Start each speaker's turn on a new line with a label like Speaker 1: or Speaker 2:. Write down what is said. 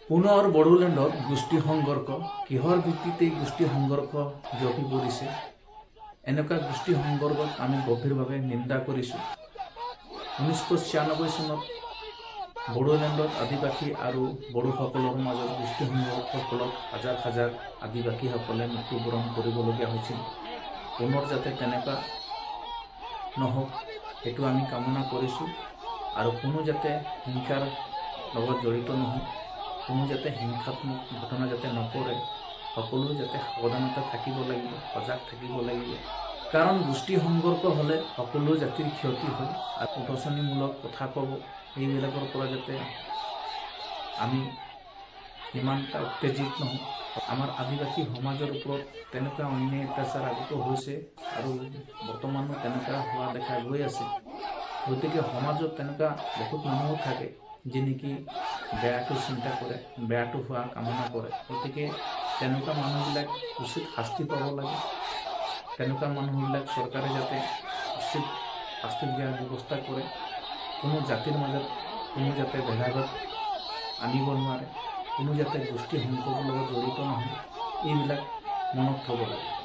Speaker 1: পুনৰ বড়োলেণ্ডত গোষ্ঠী সংঘৰ্ষ কিহৰ ভিত্তিতে গোষ্ঠী সংঘৰ্ষ বিয়পি পৰিছে? এনেকুৱা গোষ্ঠী সংঘৰ্ষক আমি গভীৰভাৱে নিন্দা কৰিছোঁ। 1996 চনত বড়োলেণ্ডত আদিবাসী আৰু বড়োসকলৰ মাজত গোষ্ঠী সংঘৰ্ষৰ ফলত হাজাৰ হাজাৰ আদিবাসীসকলে মৃত্যুবৰণ কৰিবলগীয়া হৈছিল। পুনৰ যাতে তেনেকুৱা নহওক সেইটো আমি কামনা কৰিছোঁ আৰু কোনো যাতে হিংসাৰ লগত জড়িত নহয়, কোনো যাতে হিংসাত্মক ঘটনা যাতে নকৰে, সকলো যাতে সাৱধানতা থাকিব লাগিব, সজাগ থাকিব লাগিব। কাৰণ গোষ্ঠী সংঘৰ্ষ হ'লে সকলো জাতিৰ ক্ষতি হয় আৰু উদচনিমূলক কথা ক'ব, এইবিলাকৰ পৰা যাতে আমি ইমানটা উত্তেজিত নহওঁ। আমাৰ আদিবাসী সমাজৰ ওপৰত তেনেকুৱা অন্যায় অত্যাচাৰ আগতো হৈছে আৰু বৰ্তমানো তেনেকুৱা হোৱা দেখা গৈ আছে। গতিকে সমাজত তেনেকুৱা বহুত মানুহো থাকে যি নেকি বেয়াটো চিন্তা কৰে, বেয়াটো হোৱা কামনা কৰে। গতিকে তেনেকুৱা মানুহবিলাক উচিত শাস্তি পাব লাগে। তেনেকুৱা মানুহবিলাক চৰকাৰে যাতে উচিত শাস্তি দিয়াৰ ব্যৱস্থা কৰে। কোনো জাতিৰ মাজত কোনো যাতে ভেদাভেদ আনিব নোৱাৰে, কোনো যাতে গোষ্ঠী সংঘৰ্ষৰ লগত জড়িত নহয়, এইবিলাক মনত থ'ব লাগে।